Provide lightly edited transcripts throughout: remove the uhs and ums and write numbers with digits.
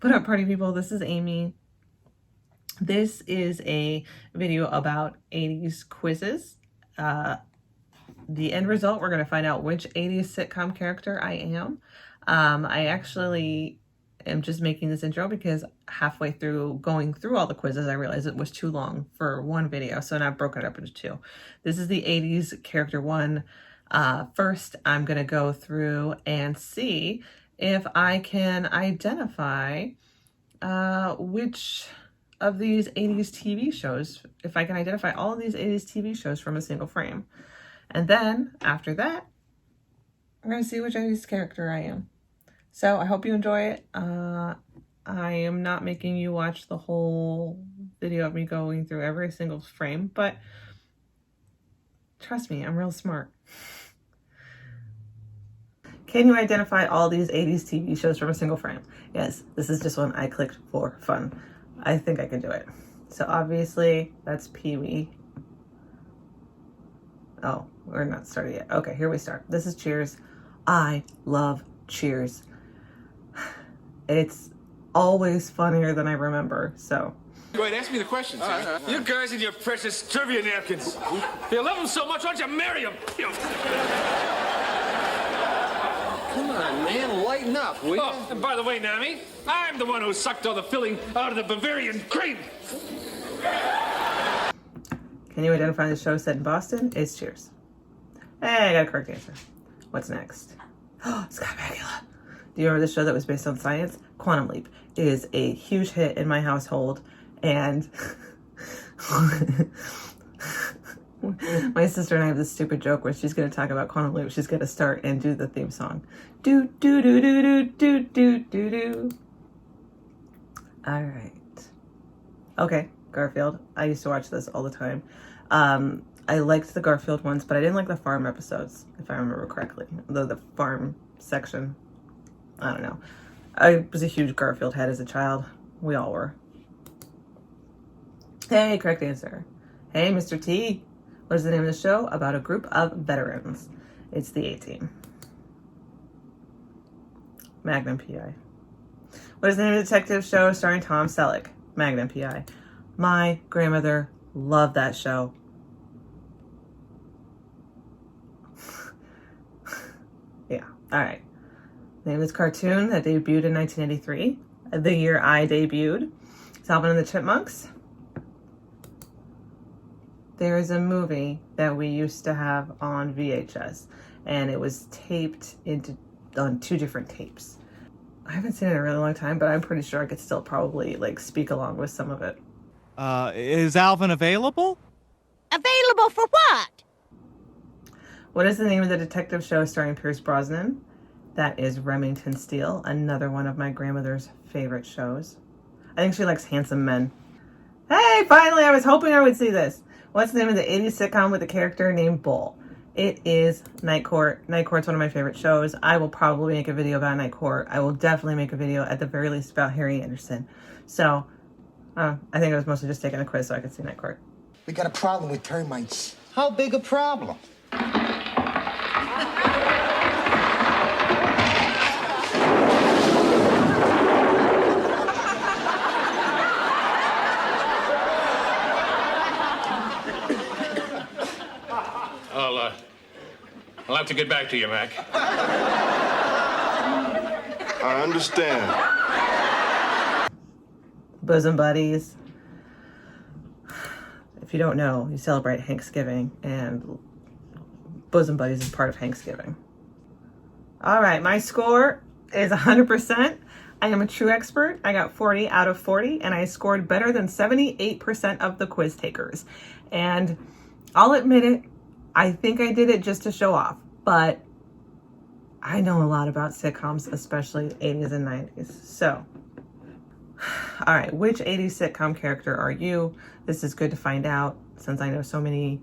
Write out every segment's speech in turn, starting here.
What up, party people? This is Amy. This is a video about 80s quizzes. The end result, we're going to find out which 80s sitcom character I am. I actually am just making this intro because halfway through going through all the quizzes, I realized it was too long for one video, so now I've broken it up into two. This is the 80s character one. First, I'm going to go through and see if I can identify which of these 80s TV shows, if I can identify all of these 80s TV shows from a single frame. And then after that, I'm going to see which 80s character I am. So I hope you enjoy it. I am not making you watch the whole video of me going through every single frame, but trust me, I'm real smart. Can you identify all these 80s TV shows from a single frame? Yes, this is just one I clicked for fun. I think I can do it. So obviously, that's Pee-wee. Oh, we're not started yet. Okay, here we start. This is Cheers. I love Cheers. It's always funnier than I remember, so. Go ahead, ask me the questions. You guys and your precious trivia napkins. If you love them so much, why don't you marry them? Come on, man, lighten up, will you? Oh, and by the way, Nami, I'm the one who sucked all the filling out of the Bavarian cream. Can you identify the show set in Boston? It's Cheers. Hey, I got a correct answer. What's next? Oh, Scott Bakula. Do you remember the show that was based on science? Quantum Leap is a huge hit in my household, and my sister and I have this stupid joke where she's going to talk about Quantum Leap. She's going to start and do the theme song. Do, do, do, do, do, do, do, do, do. All right. Okay, Garfield. I used to watch this all the time. I liked the Garfield ones, but I didn't like the farm episodes, if I remember correctly. The farm section. I don't know. I was a huge Garfield head as a child. We all were. Hey, correct answer. Hey, Mr. T. What is the name of the show? About a group of veterans. It's the A-Team. Magnum P.I. What is the name of the detective show starring Tom Selleck? Magnum P.I. My grandmother loved that show. Yeah, all right. Name of this cartoon that debuted in 1983, the year I debuted. It's Alvin and the Chipmunks. There is a movie that we used to have on VHS, and it was taped on two different tapes. I haven't seen it in a really long time, but I'm pretty sure I could still probably speak along with some of it. Is Alvin available? Available for what? What is the name of the detective show starring Pierce Brosnan? That is Remington Steele, another one of my grandmother's favorite shows. I think she likes handsome men. Hey, finally, I was hoping I would see this. What's the name of the 80s sitcom with a character named Bull? It is Night Court. Night Court's one of my favorite shows. I will probably make a video about Night Court. I will definitely make a video at the very least about Harry Anderson. So, I think I was mostly just taking a quiz so I could see Night Court. We got a problem with termites. How big a problem? I'll have to get back to you, Mac. I understand. Bosom buddies. If you don't know, you celebrate Thanksgiving, and bosom buddies is part of Thanksgiving. All right, my score is 100%. I am a true expert. I got 40 out of 40, and I scored better than 78% of the quiz takers. And I'll admit it, I think I did it just to show off, but I know a lot about sitcoms, especially 80s and 90s. So, all right, which 80s sitcom character are you? This is good to find out since I know so many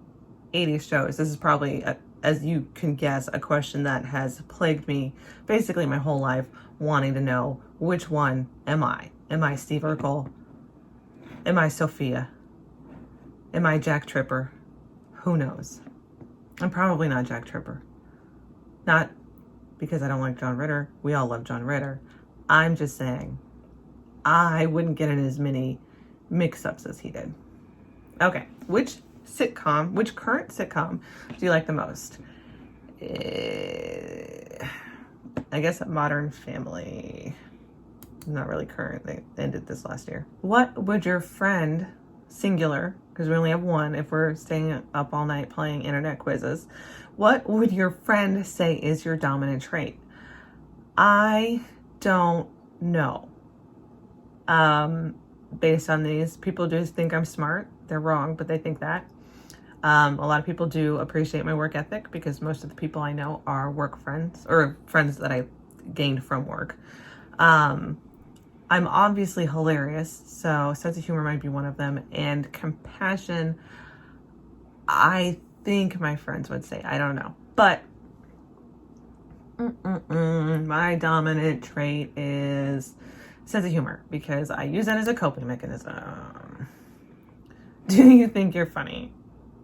80s shows. This is probably, as you can guess, a question that has plagued me basically my whole life, wanting to know which one am I? Am I Steve Urkel? Am I Sophia? Am I Jack Tripper? Who knows? I'm probably not Jack Tripper. Not because I don't like John Ritter. We all love John Ritter. I'm just saying, I wouldn't get in as many mix-ups as he did. Okay, which current sitcom do you like the most? I guess Modern Family. Not really current. They ended this last year. What would your friend, singular, because we only have one if we're staying up all night playing internet quizzes, what would your friend say is your dominant trait? I don't know. Based on these, people just think I'm smart. They're wrong, but they think that. A lot of people do appreciate my work ethic because most of the people I know are work friends or friends that I gained from work. I'm obviously hilarious, so sense of humor might be one of them. And compassion, I think my friends would say. I don't know. But my dominant trait is sense of humor because I use that as a coping mechanism. Do you think you're funny?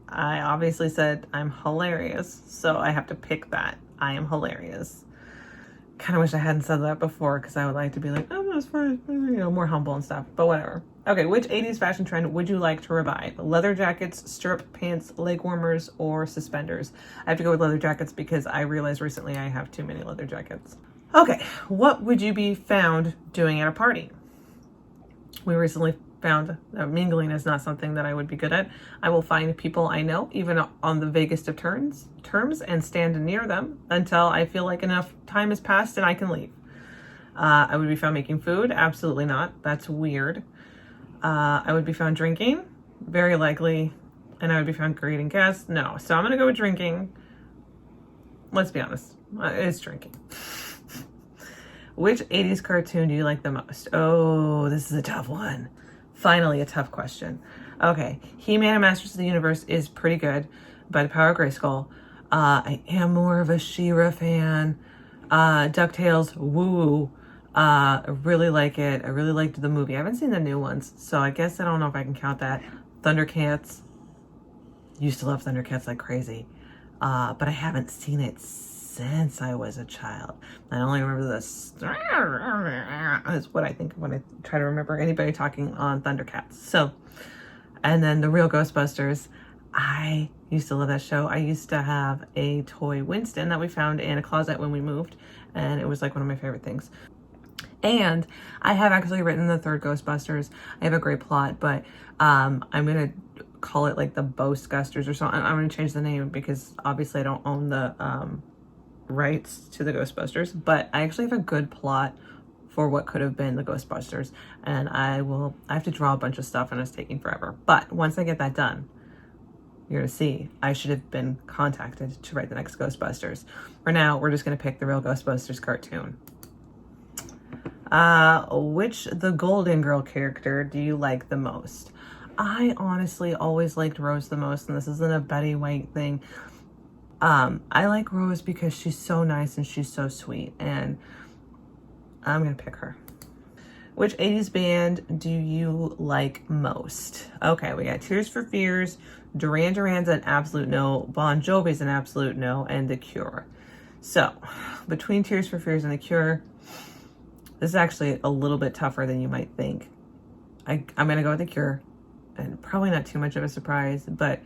I obviously said I'm hilarious, so I have to pick that. I am hilarious. Kind of wish I hadn't said that before because I would like to be like, oh, that's funny, more humble and stuff, but whatever. Okay, which 80s fashion trend would you like to revive? Leather jackets, stirrup pants, leg warmers, or suspenders? I have to go with leather jackets because I realized recently I have too many leather jackets. Okay, what would you be found doing at a party? We recently found that mingling is not something that I would be good at. I will find people I know, even on the vaguest of terms, and stand near them until I feel like enough time has passed and I can leave. I would be found making food. Absolutely not. That's weird. I would be found drinking. Very likely. And I would be found greeting guests. No. So I'm going to go with drinking. Let's be honest. It's drinking. Which 80s cartoon do you like the most? Oh, this is a tough one. Finally, a tough question. Okay, He-Man and Masters of the Universe is pretty good by the Power of Grayskull. I am more of a She-Ra fan. DuckTales, woo. I really like it. I really liked the movie. I haven't seen the new ones, so I guess I don't know if I can count that. Thundercats. Used to love Thundercats like crazy. But I haven't seen it since I was a child. I only remember this. Is what I think when I try to remember anybody talking on Thundercats. So, and then the real Ghostbusters. I used to love that show. I used to have a toy Winston that we found in a closet when we moved, and it was like one of my favorite things. And I have actually written the third Ghostbusters. I have a great plot, but I'm gonna call it like the Ghostbusters or something. I'm gonna change the name because obviously I don't own the rights to the Ghostbusters, but I actually have a good plot for what could have been the Ghostbusters, and I have to draw a bunch of stuff and it's taking forever. But once I get that done, you're gonna see I should have been contacted to write the next Ghostbusters. For now, we're just gonna pick the real Ghostbusters cartoon. Which the Golden Girl character do you like the most? I honestly always liked Rose the most, and this isn't a Betty White thing. I like Rose because she's so nice and she's so sweet, and I'm gonna pick her. Which 80s band do you like most? Okay, we got Tears for Fears, Duran Duran's an absolute no, Bon Jovi's an absolute no, and The Cure. So, between Tears for Fears and The Cure, this is actually a little bit tougher than you might think. I'm gonna go with The Cure, and probably not too much of a surprise, but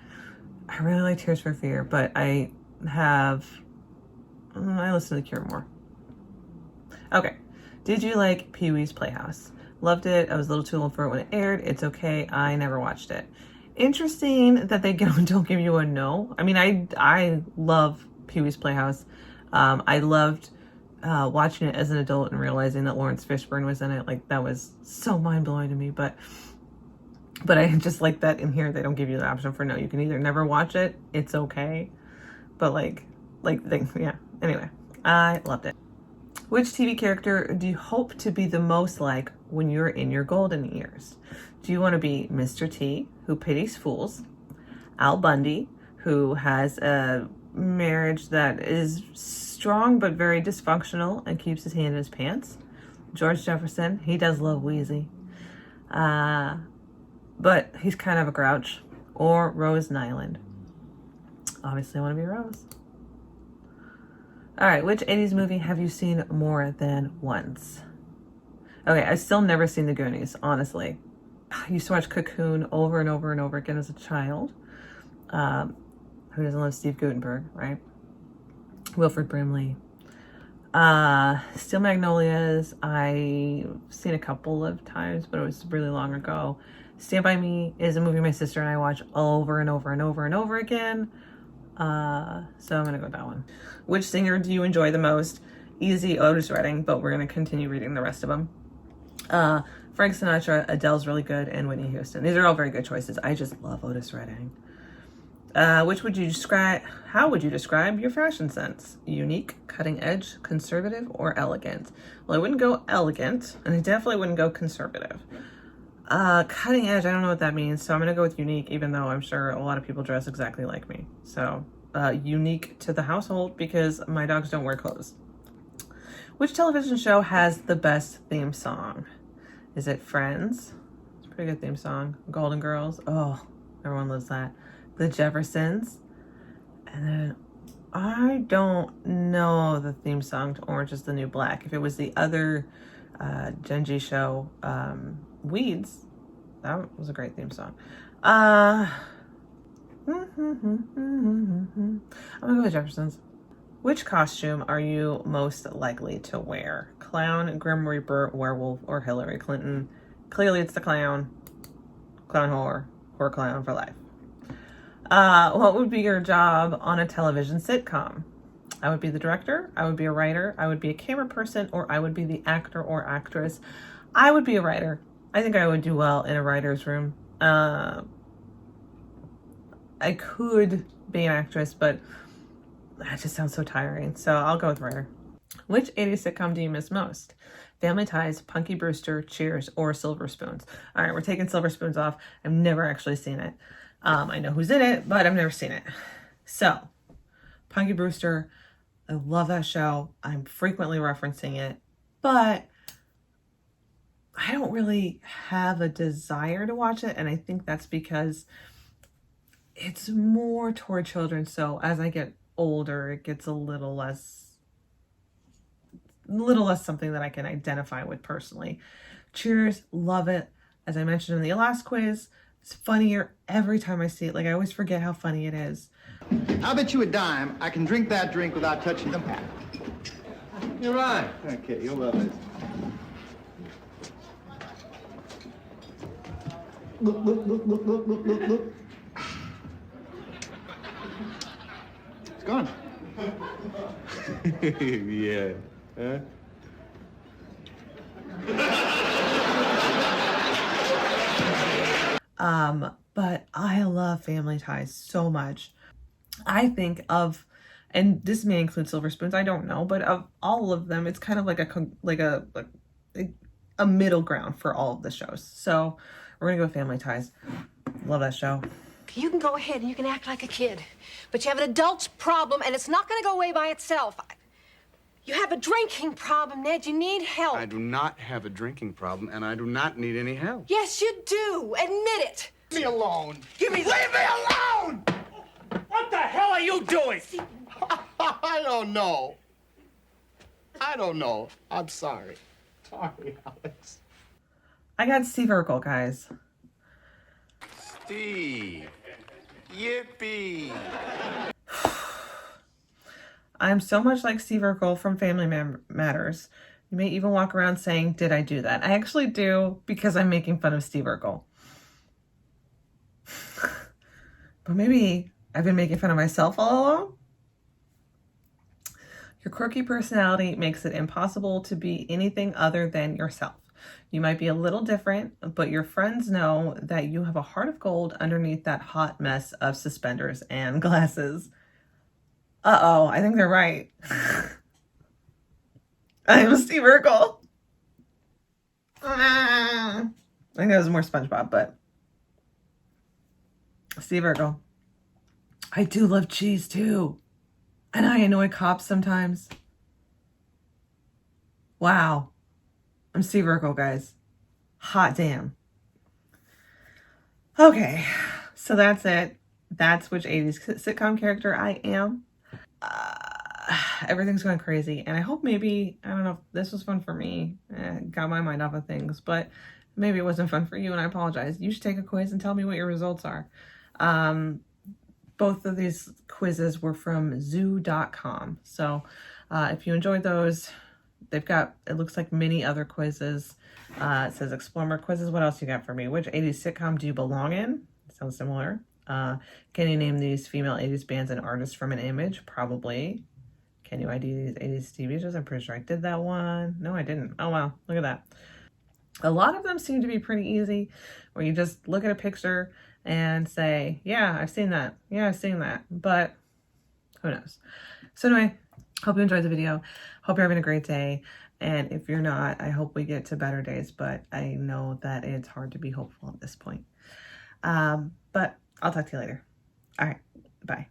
I really like Tears for Fear, but I listen to The Cure more. Okay. Did you like Pee-wee's Playhouse? Loved it. I was a little too old for it when it aired. It's okay. I never watched it. Interesting that they don't give you a no. I mean, I love Pee-wee's Playhouse. I loved watching it as an adult and realizing that Lawrence Fishburne was in it. Like, that was so mind-blowing to me. But I just like that in here they don't give you the option for no. You can either never watch it. It's okay. But yeah. Anyway, I loved it. Which TV character do you hope to be the most like when you're in your golden years? Do you want to be Mr. T, who pities fools, Al Bundy, who has a marriage that is strong but very dysfunctional and keeps his hand in his pants, George Jefferson, he does love Wheezy, but he's kind of a grouch, or Rose Nyland? Obviously I want to be Rose. All right, which 80s movie have you seen more than once? Okay, I've still never seen The Goonies, honestly. I used to watch Cocoon over and over and over again as a child. Who doesn't love Steve Guttenberg, right? Wilford Brimley. Steel Magnolias, I've seen a couple of times, but it was really long ago. Stand By Me is a movie my sister and I watch over and over and over and over again. So I'm gonna go with that one. Which singer do you enjoy the most? Easy, Otis Redding, but we're gonna continue reading the rest of them. Frank Sinatra, Adele's really good, and Whitney Houston. These are all very good choices. I just love Otis Redding. Which would you describe? How would you describe your fashion sense? Unique, cutting edge, conservative, or elegant? Well, I wouldn't go elegant, and I definitely wouldn't go conservative. Cutting edge, I don't know what that means, so I'm gonna go with unique, even though I'm sure a lot of people dress exactly like me. So, unique to the household because my dogs don't wear clothes. Which television show has the best theme song? Is it Friends? It's a pretty good theme song. Golden Girls. Oh, everyone loves that. The Jeffersons. And then I don't know the theme song to Orange is the New Black. If it was the other Genji show, Weeds, that was a great theme song. I'm gonna go with Jeffersons. Which costume are you most likely to wear? Clown, Grim Reaper, werewolf, or Hillary Clinton? Clearly it's the clown. Clown whore. Whore clown for life. What would be your job on a television sitcom? I would be the director, I would be a writer, I would be a camera person, or I would be the actor or actress. I would be a writer. I think I would do well in a writer's room. I could be an actress, but that just sounds so tiring. So I'll go with writer. Which 80s sitcom do you miss most? Family Ties, Punky Brewster, Cheers, or Silver Spoons? All right, we're taking Silver Spoons off. I've never actually seen it. I know who's in it, but I've never seen it. So, Punky Brewster, I love that show. I'm frequently referencing it, but I don't really have a desire to watch it, and I think that's because it's more toward children. So as I get older, it gets a little less something that I can identify with personally. Cheers, love it. As I mentioned in the last quiz, it's funnier every time I see it. Like, I always forget how funny it is. I'll bet you a dime I can drink that drink without touching the pack. You're right. Okay, you'll love it. Look. It's gone. Yeah. Huh? But I love Family Ties so much. I think of, and this may include Silver Spoons, I don't know, but of all of them, it's kind of like a middle ground for all of the shows. So we're gonna go with Family Ties. Love that show. You can go ahead and you can act like a kid, but you have an adult's problem and it's not going to go away by itself. You have a drinking problem, Ned. You need help. I do not have a drinking problem, and I do not need any help. Yes, you do. Admit it. Leave me alone. Leave me alone! What the hell are you doing? I don't know. I'm sorry. Sorry, Alex. I got Steve Urkel, guys. Steve. Yippee. I'm so much like Steve Urkel from Family Matters. You may even walk around saying, did I do that? I actually do, because I'm making fun of Steve Urkel. But maybe I've been making fun of myself all along. Your quirky personality makes it impossible to be anything other than yourself. You might be a little different, but your friends know that you have a heart of gold underneath that hot mess of suspenders and glasses. Uh-oh, I think they're right. I am Steve Urkel. I think that was more SpongeBob, but Steve Urkel. I do love cheese too. And I annoy cops sometimes. Wow. I'm Steve Urkel, guys. Hot damn. Okay, so that's it. That's which 80s sitcom character I am. everything's going crazy. And I hope maybe, I don't know if this was fun for me, got my mind off of things, but maybe it wasn't fun for you, and I apologize. You should take a quiz and tell me what your results are. Both of these quizzes were from zoo.com. So if you enjoyed those, they've got, it looks like many other quizzes. It says explore more quizzes. What else you got for me? Which 80s sitcom do you belong in? Sounds similar. Can you name these female 80s bands and artists from an image? Probably. Can you ID these 80s TV shows? I'm pretty sure I did that one. No, I didn't. Oh, wow. Look at that. A lot of them seem to be pretty easy, where you just look at a picture and say, yeah, I've seen that. Yeah, I've seen that. But who knows? So anyway, hope you enjoyed the video. Hope you're having a great day. And if you're not, I hope we get to better days. But I know that it's hard to be hopeful at this point. But I'll talk to you later. All right. Bye.